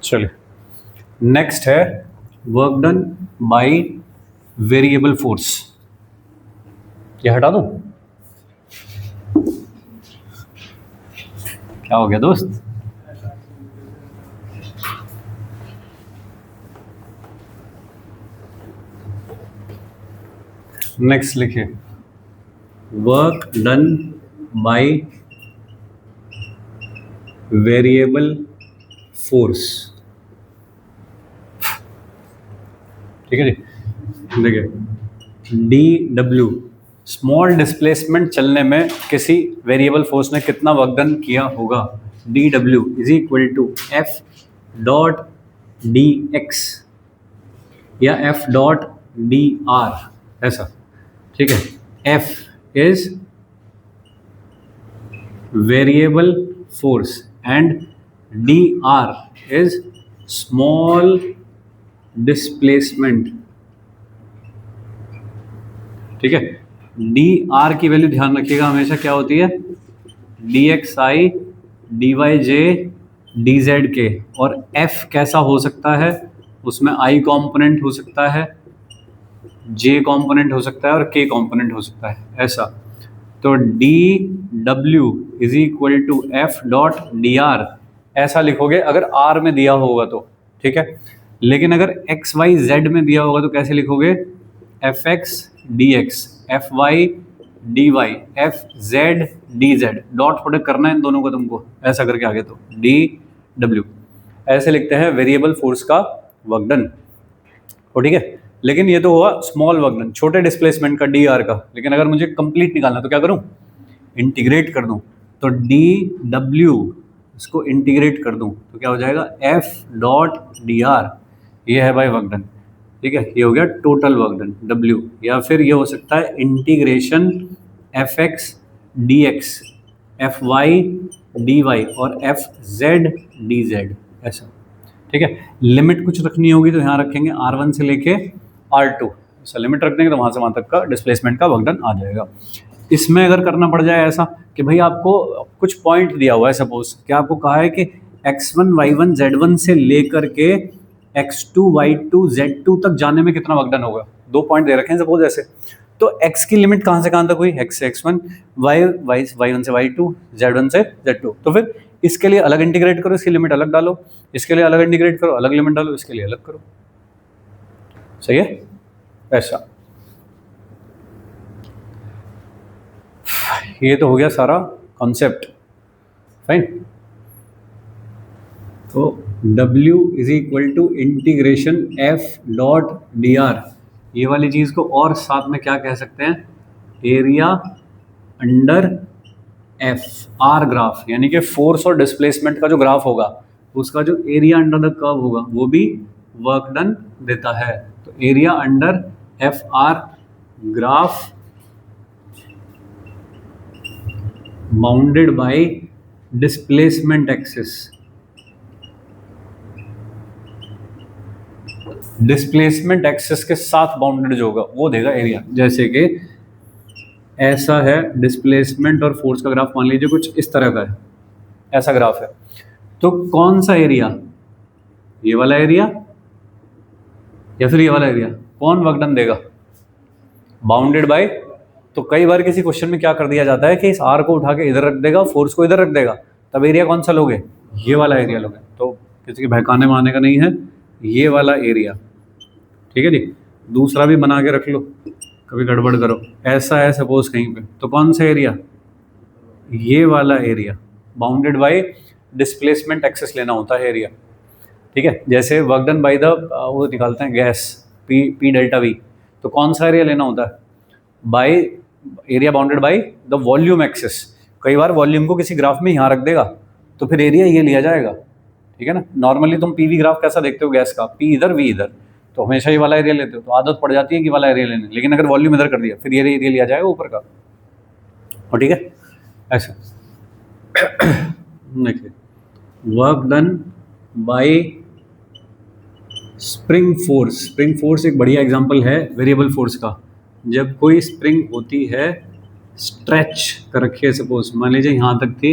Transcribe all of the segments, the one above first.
चलिए नेक्स्ट है work done by variable force. ये हटा दूं? क्या हो गया दोस्त? नेक्स्ट लिखिए work done by variable force. ठीक है जी, देखिए डी डब्ल्यू स्मॉल डिस्प्लेसमेंट चलने में किसी वेरिएबल फोर्स ने कितना वर्क डन किया होगा। D W is equal to F dot D X या एफ डॉट डी आर ऐसा। ठीक है, F is variable force and D R is small displacement. ठीक है, डी आर की वैल्यू ध्यान रखिएगा हमेशा क्या होती है, D X I D Y J D Z K. और एफ कैसा हो सकता है, उसमें आई कॉम्पोनेंट हो सकता है, जे कॉम्पोनेंट हो सकता है और के कॉम्पोनेंट हो सकता है ऐसा। तो D W is equal to F dot D R ऐसा लिखोगे अगर आर में दिया होगा तो। ठीक है, लेकिन अगर एक्स वाई जेड में दिया होगा तो कैसे लिखोगे, F x D x F Y D Y F Z D Z. Dot product करना है इन दोनों को तुमको ऐसा करके आगे, तो डी डब्ल्यू ऐसे लिखते हैं वेरिएबल फोर्स का वर्क डन। ठीक है, लेकिन ये तो हुआ स्मॉल वर्क डन, छोटे डिस्प्लेसमेंट का डी आर का। लेकिन अगर मुझे कंप्लीट निकालना तो क्या करूं, इंटीग्रेट कर दूं। तो डी डब्ल्यू इसको इंटीग्रेट कर दूं तो क्या हो जाएगा, एफ डॉट डी आर ये है भाई वर्क डन। ठीक है, ये हो गया टोटल वर्क डन W। या फिर ये हो सकता है integration F x D x F Y D Y और एफ जेड डी जेड ऐसा। ठीक है, लिमिट कुछ रखनी होगी तो यहाँ रखेंगे R1 से लेके R2 ऐसा लिमिट रख देंगे तो वहाँ से वहाँ तक का डिस्प्लेसमेंट का वर्क डन आ जाएगा। इसमें अगर करना पड़ जाए ऐसा कि भाई आपको कुछ पॉइंट दिया हुआ है, सपोज कि आपको कहा है कि x1 y1 z1 से लेकर के x2 y2 z2 तक जाने में कितना वर्क डन होगा। 2 पॉइंट दे रखे हैं सपोज ऐसे। तो x की लिमिट कहाँ से कहाँ तक हुई, x से x1 y1 से y2 z1 से z2। तो फिर इसके लिए अलग इंटीग्रेट करो, इसकी लिमिट अलग डालो, इसके लिए अलग इंटीग्रेट करो, अलग लिमिट डालो, इसके लिए अलग करो। सही है ऐसा। ये तो हो गया सारा कॉन्सेप्ट, फाइन। तो W is equal to integration F dot D R, ये वाली चीज़ को और साथ में क्या कह सकते हैं, area under F R graph, यानी कि फोर्स और डिस्प्लेसमेंट का जो ग्राफ होगा उसका जो एरिया अंडर द कर्व होगा वो भी वर्क डन देता है। तो area under F R graph bounded by displacement axis. Displacement axis के साथ बाउंडेड जो होगा वो देगा एरिया। जैसे कि ऐसा है डिस्प्लेसमेंट और फोर्स का ग्राफ, मान लीजिए कुछ इस तरह का है, ऐसा ग्राफ है। तो कौन सा एरिया, ये वाला एरिया या फिर ये वाला एरिया, कौन वर्क डन देगा, बाउंडेड बाय। तो कई बार किसी क्वेश्चन में क्या कर दिया जाता है कि इस आर को उठा के इधर रख देगा, फोर्स को इधर रख देगा, तब एरिया कौन सा लोगे, ये वाला एरिया लोगे। तो किसी के बहकाने में आने का नहीं है, ये वाला एरिया। ठीक है जी, दूसरा भी बना के रख लो, कभी गड़बड़ करो। ऐसा है सपोज कहीं पे, तो कौन सा एरिया, ये वाला area bounded by displacement axis लेना होता है एरिया। ठीक है, जैसे वर्क डन बाय द वो निकालते हैं गैस पी डेल्टा वी, तो कौन सा एरिया लेना होता है, by area bounded by the volume axis. कई बार वॉल्यूम को किसी ग्राफ में यहाँ रख देगा तो फिर एरिया ये लिया जाएगा। ठीक है ना, नॉर्मली तुम पीवी ग्राफ कैसा देखते हो गैस का, पी इधर वी इधर, तो हमेशा ये वाला एरिया लेते हो, तो आदत पड़ जाती है कि वाला एरिया लेने। लेकिन अगर वॉल्यूम इधर कर दिया फिर ये एरिया लिया जाएगा ऊपर का। और ठीक है ऐसा। देखिए work done by spring force. Spring force एक बढ़िया एग्जांपल है वेरिएबल फोर्स का। जब कोई स्प्रिंग होती है स्ट्रेच कर रखी है, सपोज मान लीजिए यहाँ तक थी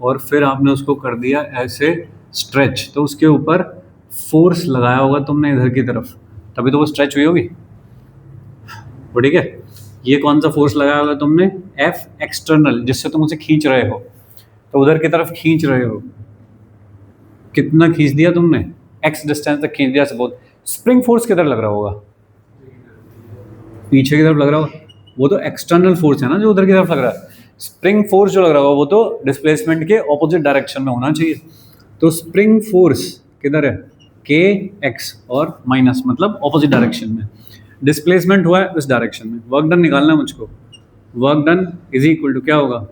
और फिर आपने उसको कर दिया ऐसे स्ट्रेच, तो उसके ऊपर फोर्स लगाया होगा तुमने इधर की तरफ, तभी तो वो स्ट्रेच हुई होगी वो, ठीक है। ये कौन सा फोर्स लगाया होगा तुमने, एफ एक्सटर्नल, जिससे तुम उसे खींच रहे हो, तो उधर की तरफ खींच रहे हो, कितना खींच दिया तुमने, एक्स डिस्टेंस तक खींच दिया सपोज। स्प्रिंग फोर्स किधर लग रहा होगा, पीछे की तरफ लग रहा होगा, वो तो एक्सटर्नल फोर्स है ना जो उधर की तरफ लग रहा है। स्प्रिंग फोर्स जो लग रहा होगा वो तो डिस्प्लेसमेंट के ऑपोजिट डायरेक्शन में होना चाहिए। तो स्प्रिंग फोर्स किधर है, के एक्स और माइनस मतलब ऑपोजिट डायरेक्शन में, डिस्प्लेसमेंट हुआ है इस डायरेक्शन में, वर्क डन निकालना है मुझको। Work done is equal to क्या होगा,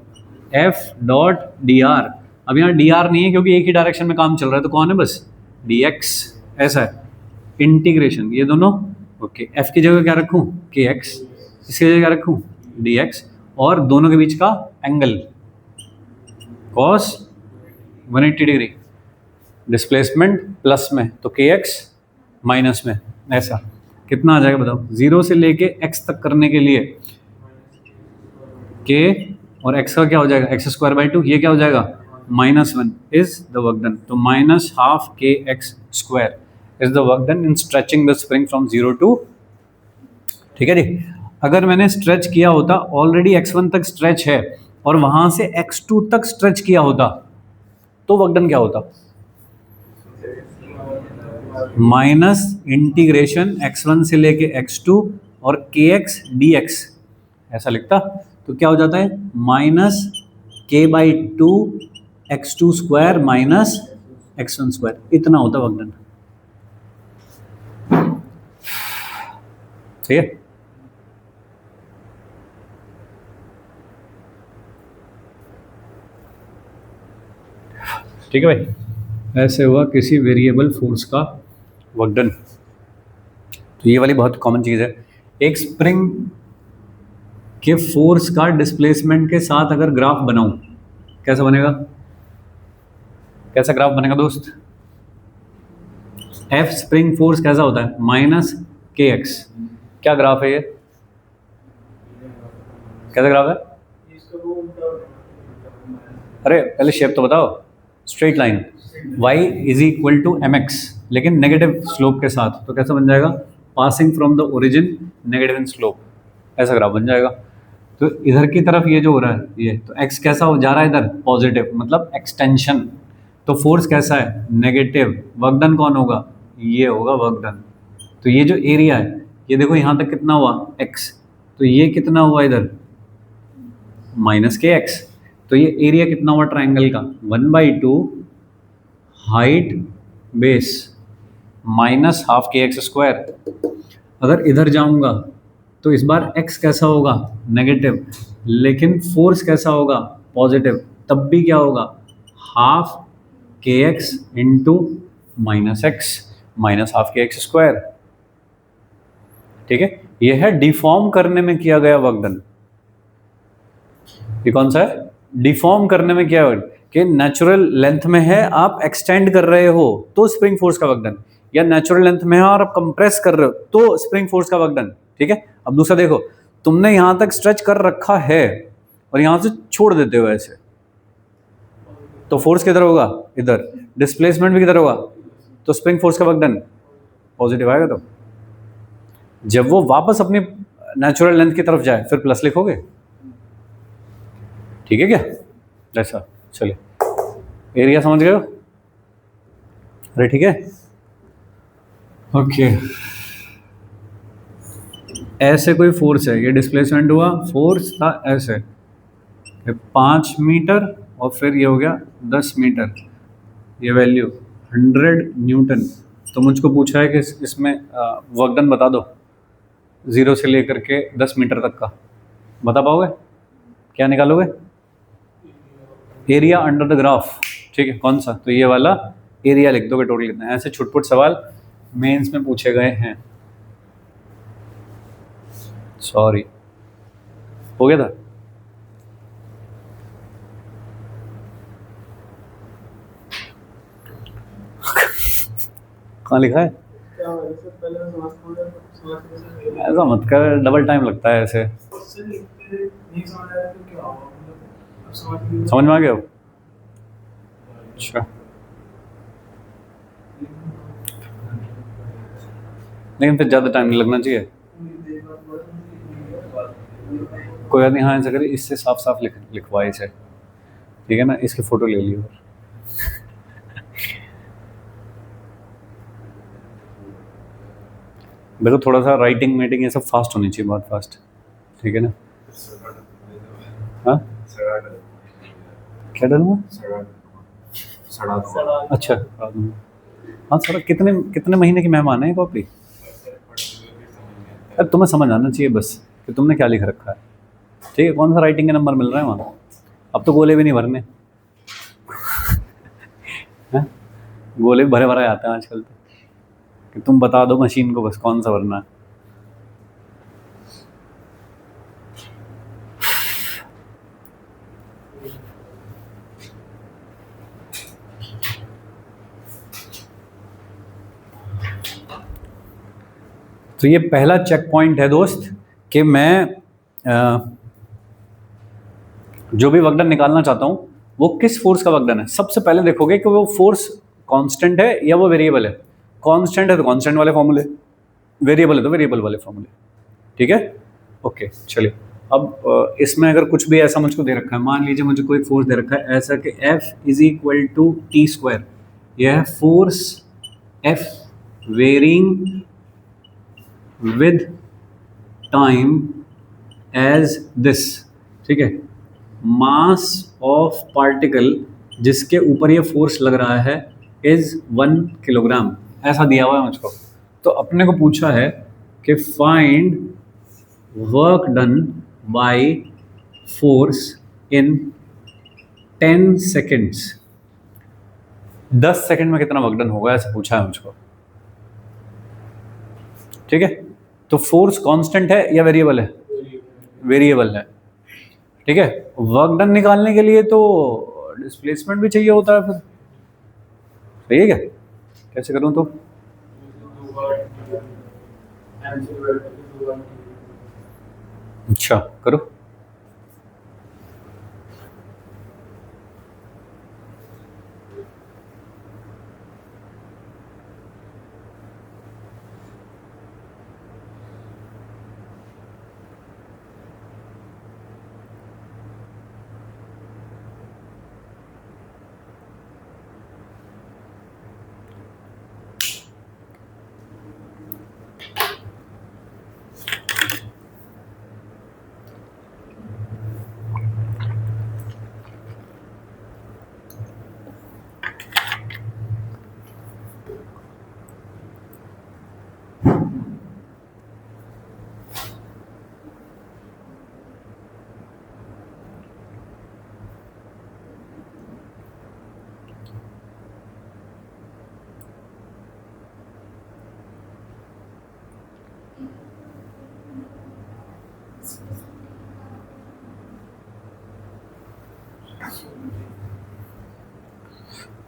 एफ डॉट डी आर। अब यहाँ डी आर नहीं है क्योंकि एक ही डायरेक्शन में काम चल रहा है, तो कौन है बस डी एक्स, ऐसा है इंटीग्रेशन ये दोनों। ओके, एफ की जगह क्या रखूँ, के एक्स, इसकी जगह क्या रखूँ, डी एक्स, और दोनों के बीच का angle cos 180 degree, displacement plus में तो के एक्स माइनस में, ऐसा कितना आ जाएगा बताओ, जीरो से लेके एक्स तक करने के लिए के और एक्स का क्या हो जाएगा, एक्स स्क्वायर बाई टू, ये क्या हो जाएगा -1 इज द वर्क डन। तो minus half K X square is the work done in stretching the spring from 0 to, ठीक है जी। अगर मैंने स्ट्रेच किया होता, ऑलरेडी x1 तक स्ट्रेच है और वहां से x2 तक स्ट्रेच किया होता, तो वर्क डन क्या होता, माइनस इंटीग्रेशन x1 से लेके x2 और kx dx, ऐसा लिखता। तो क्या हो जाता है, माइनस के by two x two square minus x1 square, इतना होता वर्क डन, ठीक है। ठीक है भाई, ऐसे हुआ किसी वेरिएबल फोर्स का वर्क डन। तो ये वाली बहुत कॉमन चीज़ है। एक स्प्रिंग के फोर्स का डिस्प्लेसमेंट के साथ अगर ग्राफ बनाऊं, कैसा बनेगा, कैसा ग्राफ बनेगा दोस्त, एफ स्प्रिंग फोर्स कैसा होता है, माइनस के एक्स, क्या ग्राफ है ये, कैसा ग्राफ है, अरे पहले शेप तो बताओ, straight line, y is equal to M X, लेकिन नेगेटिव स्लोप के साथ, तो कैसा बन जाएगा, passing from the origin negative in slope, ऐसा ग्राफ बन जाएगा। तो इधर की तरफ ये जो हो रहा है ये, तो x कैसा हो जा रहा है इधर, पॉजिटिव मतलब एक्सटेंशन, तो फोर्स कैसा है, नेगेटिव, वर्क डन कौन होगा, ये होगा वर्क डन। तो ये जो एरिया है, ये देखो यहाँ तक कितना हुआ x, तो ये कितना हुआ इधर माइनस के एक्स, तो ये एरिया कितना हुआ ट्राइंगल का, 1/2 height base minus half K X square. अगर इधर जाऊंगा तो इस बार x कैसा होगा, नेगेटिव, लेकिन फोर्स कैसा होगा, पॉजिटिव, तब भी क्या होगा, half K x into minus x minus half K X square, ठीक है। ये है डिफॉर्म करने में किया गया वर्क डन। ये कौन सा है, डिफॉर्म करने में क्या है कि नेचुरल लेंथ में है, आप एक्सटेंड कर रहे हो तो स्प्रिंग फोर्स का वर्क डन, या नेचुरल लेंथ में है और आप कंप्रेस कर रहे हो तो स्प्रिंग फोर्स का वर्क डन, ठीक है। अब दूसरा देखो, तुमने यहां तक स्ट्रेच कर रखा है और यहां से छोड़ देते हो ऐसे, तो फोर्स किधर होगा, इधर, डिस्प्लेसमेंट भी किधर होगा, तो स्प्रिंग फोर्स का वर्क डन पॉजिटिव आएगा। तो जब वो वापस अपनी नेचुरल लेंथ की तरफ जाए फिर प्लस लिखोगे, ठीक है क्या, ऐसा। चलिए, एरिया समझ गए हो, अरे ठीक है, ओके। ऐसे कोई फोर्स है, ये डिस्प्लेसमेंट हुआ, फोर्स था ऐसे 5 मीटर और फिर ये हो गया 10 मीटर, ये वैल्यू 100 न्यूटन। तो मुझको पूछा है कि इसमें वर्क डन बता दो 0 से लेकर के 10 मीटर तक का, बता पाओगे, क्या निकालोगे, एरिया अंडर द ग्राफ, ठीक है, कौन सा, तो ये वाला एरिया लिख दोगे, टोटल कितना है। ऐसे छुटपुट सवाल मेंस में पूछे गए हैं, सॉरी, हो गया था। कहाँ लिखा है, ऐसा मत कर, डबल टाइम लगता है ऐसे, समझ में आ गया हो, अच्छा लेकिन फिर ज़्यादा टाइम नहीं लगना चाहिए। कोई बात नहीं, हाँ ऐसा करिए, इससे साफ साफ लिखवाए इसे, ठीक है ना, इसकी फ़ोटो ले लियो। देखो थोड़ा सा राइटिंग मीटिंग ये सब फास्ट होनी चाहिए, बहुत फास्ट, ठीक है ना। हाँ क्या डालूंगा? अच्छा हाँ सर, कितने कितने महीने की मेहमान है कॉपी? अरे तुम्हें समझ आना चाहिए बस कि तुमने क्या लिख रखा है, ठीक है, कौन सा राइटिंग के नंबर मिल रहे हैं वहाँ। अब तो गोले भी नहीं भरने हैं, गोले भी भरे भरे आते हैं आजकल तो, कि तुम बता दो मशीन को बस कौन सा भरना है। तो ये पहला चेक पॉइंट है दोस्त कि मैं जो भी वर्क डन निकालना चाहता हूँ वो किस फोर्स का वर्क डन है। सबसे पहले देखोगे कि वो फोर्स कांस्टेंट है या वो वेरिएबल है। कांस्टेंट है तो कांस्टेंट वाले फॉर्मूले, वेरिएबल है तो वेरिएबल वाले फॉर्मूले, ठीक है। ओके चलिए, अब इसमें अगर कुछ भी ऐसा मुझको दे रखा है, मान लीजिए मुझे कोई फोर्स दे रखा है ऐसा कि F is equal to t square, यह force F varying with time as this, ठीक है। मास ऑफ पार्टिकल जिसके ऊपर ये फोर्स लग रहा है इज 1 किलोग्राम, ऐसा दिया हुआ है मुझको। तो अपने को पूछा है कि find work done by force in 10 seconds. 10 second में कितना वर्क डन होगा ऐसा पूछा है मुझको, ठीक है। तो फोर्स कांस्टेंट है या वेरिएबल है? वेरिएबल है, ठीक है। वर्क डन निकालने के लिए तो डिस्प्लेसमेंट भी चाहिए होता है फिर, सही है क्या? कैसे करूं तो? अच्छा करो।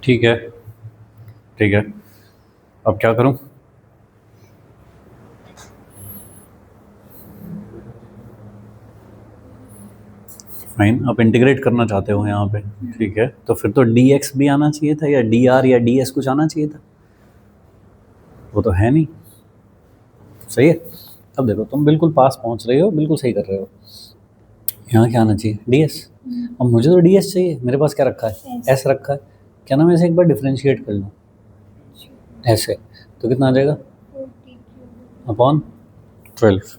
ठीक है, ठीक है, अब क्या करूं? फाइन, आप इंटीग्रेट करना चाहते हो यहाँ पे, ठीक है। तो फिर तो dx भी आना चाहिए था या dr या ds कुछ आना चाहिए था, वो तो है नहीं, सही है। अब देखो तुम बिल्कुल पास पहुंच रहे हो, बिल्कुल सही कर रहे हो। यहाँ क्या आना चाहिए? ds। अब मुझे तो ds चाहिए, मेरे पास क्या रखा है? s रखा है। क्या नाम है, इसे एक बार डिफ्रेंशिएट कर लो ऐसे, तो कितना आ जाएगा? अपॉन 12।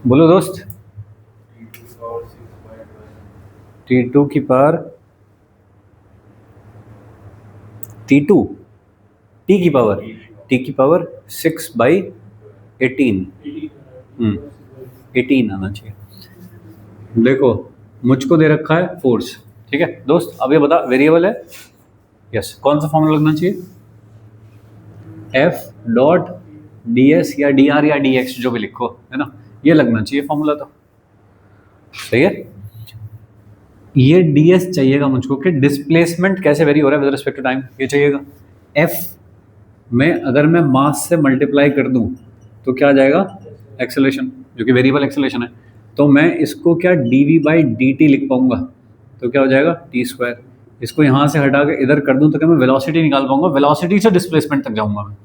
बोलो दोस्त। T2 की पावर T2 T की पावर T की पावर 6/18, 18 आना चाहिए। देखो मुझको दे रखा है फोर्स, ठीक है दोस्त। अब ये बता, वेरिएबल है, यस, कौन सा फॉर्मूला लगना चाहिए? F डॉट ds या dr या dx जो भी लिखो, है ना, ये लगना चाहिए फॉर्मूला, तो सही है। ये ds चाहिएगा मुझको कि डिस्प्लेसमेंट कैसे वेरी हो रहा है विद रिस्पेक्ट टू टाइम, ये चाहिएगा। f में अगर मैं मास से मल्टीप्लाई कर दूं तो क्या आ जाएगा, एक्सेलरेशन, जो कि वेरिएबल एक्सेलरेशन है। तो मैं इसको क्या dv/dt लिख पाऊंगा, तो क्या हो जाएगा t²। इसको यहाँ से हटा के इधर कर दूं तो क्या मैं वेलोसिटी निकाल पाऊंगा, वेलोसिटी से डिस्प्लेसमेंट तक जाऊंगा मैं।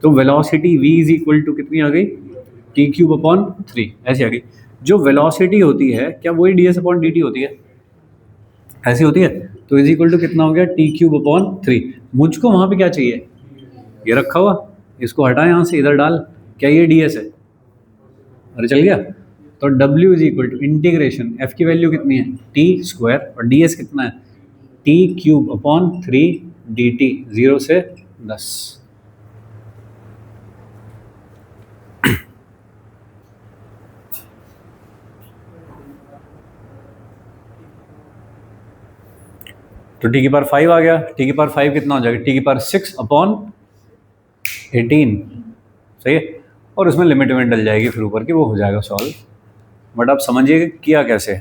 तो velocity v is equal to कितनी आ गई, t³/3 ऐसी आ गई। जो वेलोसिटी होती है क्या वही ds/dt होती है, ऐसी होती है। तो इज इक्वल टू कितना हो गया, t³/3। मुझको वहां पे क्या चाहिए, ये रखा हुआ, इसको हटा यहाँ से इधर डाल, क्या ये ds है, अरे चल गया। तो w is equal to integration, f की वैल्यू कितनी है t² और ds कितना है t³/3 dt, 0 से 10। तो t⁵ आ गया, t⁵ कितना हो जाएगा, t⁵6/18, सही है। और उसमें लिमिट में डल जाएगी फिर ऊपर की, वो हो जाएगा सॉल्व। बट आप समझिए किया कैसे।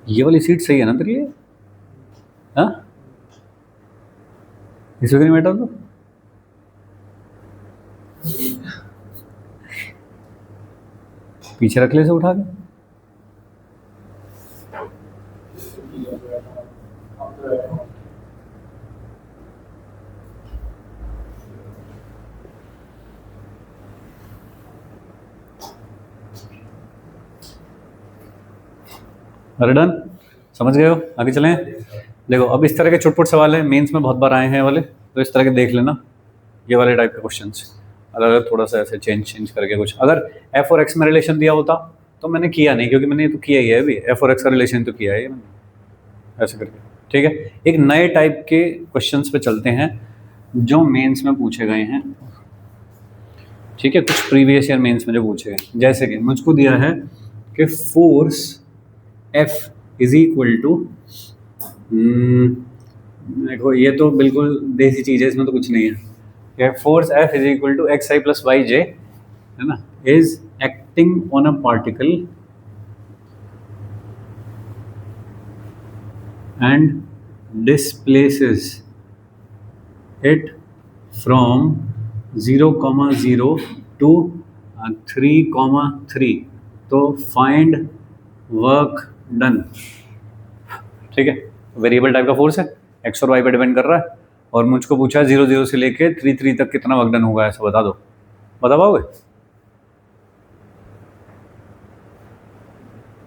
ये वाली सीट सही है ना तेरे लिए, हाँ इसमें नहीं बैठा तो पीछे रख ले से उठा के। अरे डन, समझ गए हो, आगे चलें। देखो अब इस तरह के छुटपुट सवाल है, मेंस में बहुत बार आए हैं वाले, तो इस तरह के देख लेना, ये वाले टाइप के क्वेश्चंस। अलग अलग थोड़ा सा ऐसे चेंज करके कुछ, अगर f और x में रिलेशन दिया होता तो मैंने किया नहीं, क्योंकि मैंने ये तो किया ही है अभी, f और x का रिलेशन तो किया है मैंने, ऐसे करके। ठीक है, एक नए टाइप के क्वेश्चंस पे चलते हैं जो मेंस में पूछे गए हैं। ठीक है, कुछ प्रीवियस ईयर मेंस में जो पूछे गए, जैसे कि मुझको दिया है कि force F is equal to, देखो ये तो बिल्कुल देसी चीज़ है, इसमें तो कुछ नहीं है। Force F is equal to xi plus y j, है ना, is acting on a particle and displaces it from 0,0 to 3,3। तो फाइंड वर्क डन। ठीक है, वेरिएबल टाइप का फोर्स है, एक्स और वाई पे डिपेंड कर रहा है, और मुझको पूछा है 0,0 से लेके 3,3 तक कितना वर्क डन होगा, ऐसा बता दो, बता पाओगे?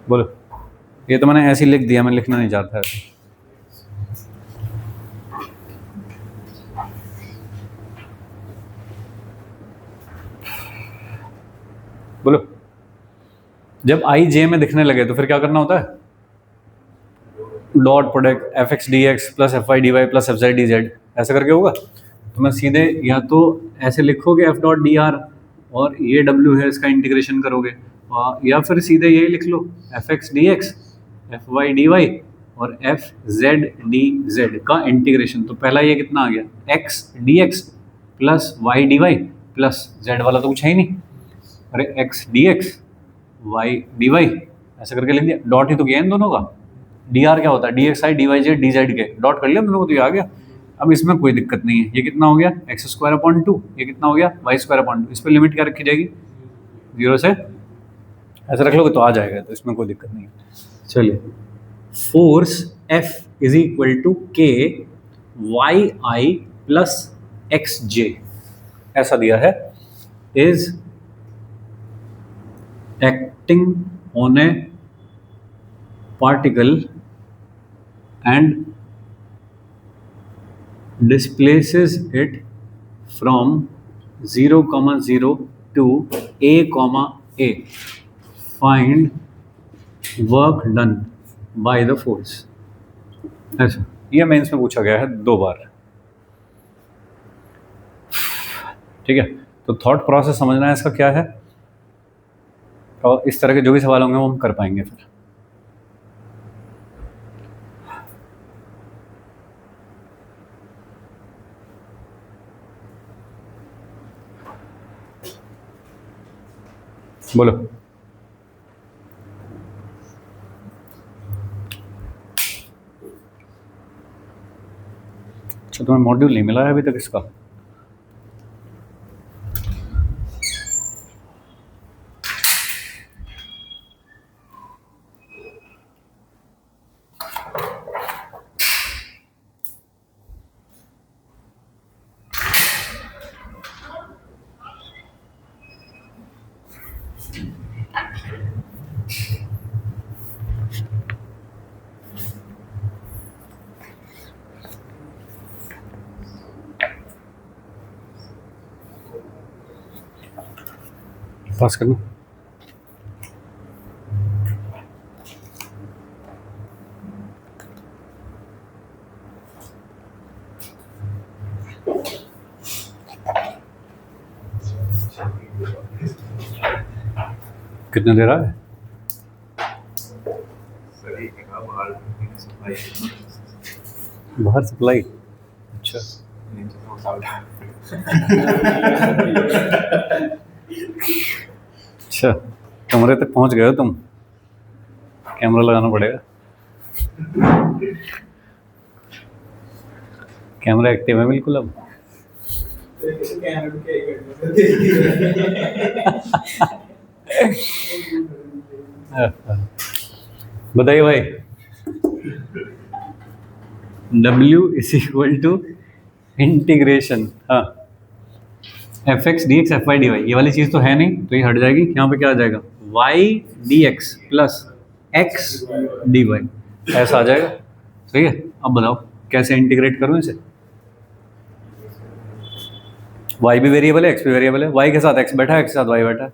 बोलो। ये तो मैंने ऐसे ही लिख दिया, मैं लिखना नहीं चाहता है। बोलो। जब आई जे में दिखने लगे तो फिर क्या करना होता है, dot product F x D x plus F Y D Y plus F Z D Z, ऐसा करके होगा। तो मैं सीधे या तो ऐसे लिखोगे एफ डॉट डी आर और ये डब्ल्यू है, इसका इंटीग्रेशन करोगे, या फिर सीधे यही लिख लो F x D x F Y D Y और एफ जेड डी जेड का इंटीग्रेशन। तो पहला ये कितना आ गया, x D x plus y D Y plus z वाला तो कुछ है ही नहीं, अरे x D x y D Y ऐसा करके लिख दिया, डॉट ही तो गया इन दोनों का। डी आर क्या होता है, D X I D Y Z D Z K, dot कर लिया दोनों को तो ये आ गया। अब इसमें कोई दिक्कत नहीं है, ये कितना हो गया x²/2, ये कितना हो गया y²/2, इस पर लिमिट क्या रखी जाएगी 0 से, ऐसा रख लोगे तो आ जाएगा, तो इसमें कोई दिक्कत नहीं है। चलिए, force F is equal to K YI plus XJ ऐसा दिया है, is acting on a particle and displaces it from 0, 0 to a, a. Find work done by the force. ऐसा ये मेंस में पूछा गया है 2 बार। ठीक है, तो थॉट प्रोसेस समझना है इसका क्या है, और इस तरह के जो भी सवाल होंगे वो हम कर पाएंगे फिर। बोलो। अच्छा, तुम्हें मॉड्यूल नहीं मिला है अभी तक इसका? पास करना। कितने दे रहा है? बाहर सप्लाई। अच्छा अच्छा, कमरे तक पहुंच गए हो तुम? कैमरा लगाना पड़ेगा। कैमरा एक्टिव है बिल्कुल अब। बताइए भाई। W is equal to integration, हाँ, F x D x F Y D y, ये वाली चीज़ तो है नहीं तो ये हट जाएगी। यहाँ पे क्या आ जाएगा? Y D x plus x D Y, ऐसा आ जाएगा। सही है। अब बताओ कैसे इंटीग्रेट करूँ इसे? वाई भी वेरिएबल है, एक्स भी वेरिएबल है, वाई के साथ एक्स बैठा है, एक्स के साथ वाई बैठा है।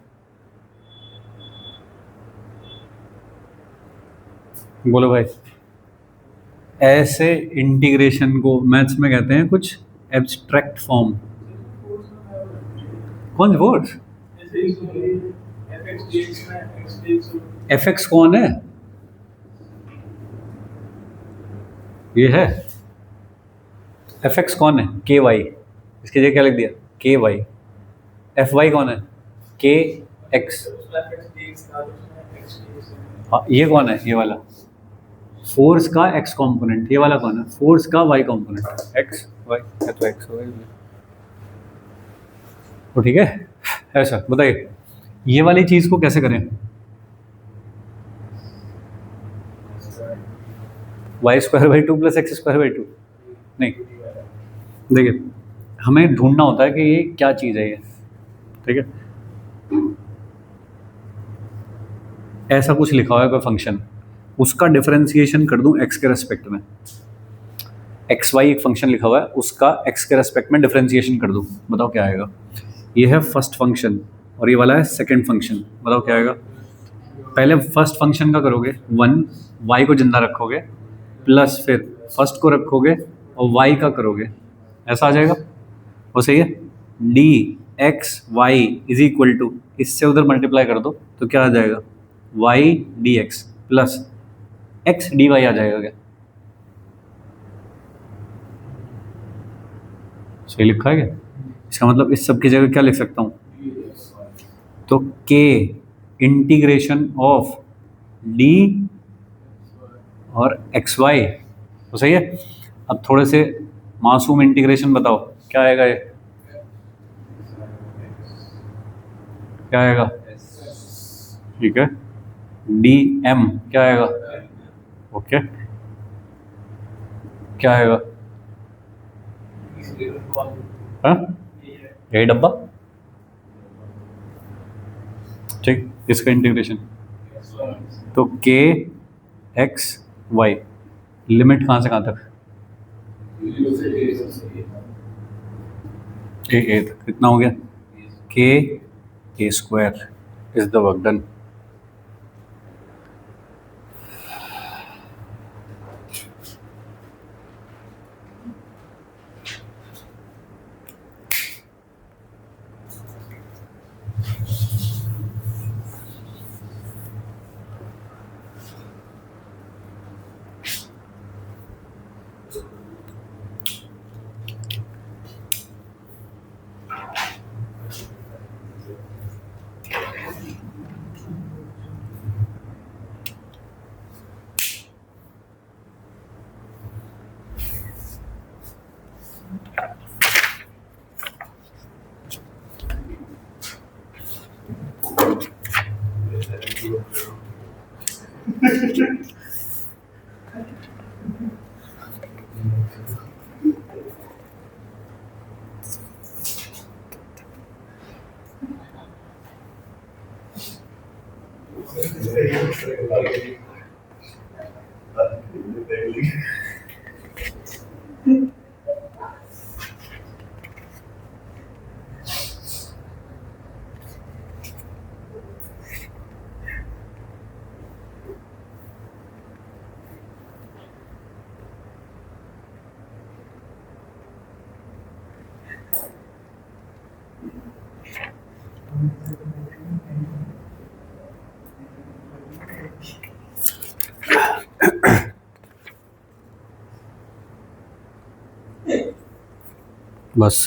बोलो भाई। ऐसे इंटीग्रेशन को मैथ्स में कहते हैं कुछ एब्स्ट्रैक्ट फॉर्म। कौन सी फोर्स? एफ एक्स कौन है? ये है एफ एक्स कौन है? के वाई, इसके जगह क्या लिख दिया? के वाई। एफ वाई कौन है? के एक्स। हाँ, ये कौन है? ये वाला फोर्स का एक्स कंपोनेंट। ये वाला कौन है? फोर्स का वाई कंपोनेंट। एक्स वाई है तो एक्स वाई, तो ठीक है। ऐसा बताइए ये वाली चीज को कैसे करें? Y square by two plus X square by two. नहीं, देखिए हमें ढूंढना होता है कि ये क्या चीज़ है ये। ठीक है, ऐसा कुछ लिखा हुआ है कोई फंक्शन, उसका डिफरेंशिएशन कर दूं एक्स के रेस्पेक्ट में। एक्स वाई एक फंक्शन लिखा हुआ है, उसका एक्स के रेस्पेक्ट में डिफरेंशिएशन कर दूं, बताओ क्या आएगा? ये है फर्स्ट फंक्शन और ये वाला है सेकंड फंक्शन, बताओ क्या आएगा? पहले फर्स्ट फंक्शन का करोगे 1, वाई को जिंदा रखोगे, प्लस फिर फर्स्ट को रखोगे और वाई का करोगे, ऐसा आ जाएगा। वो सही है। D x y is equal to, इससे उधर मल्टीप्लाई कर दो तो क्या आ जाएगा? Y D x plus x D y आ जाएगा। क्या सही लिखा है क्या? इसका मतलब इस सब की जगह क्या लिख सकता हूँ? तो के इंटीग्रेशन ऑफ डी और एक्स वाई, तो सही है। अब थोड़े से मासूम इंटीग्रेशन बताओ क्या आएगा? ये क्या आएगा? ठीक है, डी एम क्या आएगा? ओके, क्या आएगा? हाँ, यही डब्बा। ठीक, इसका इंटीग्रेशन तो के एक्स वाई, लिमिट कहाँ से कहाँ तक, ए तक। कितना हो गया, k a square is the work done. बस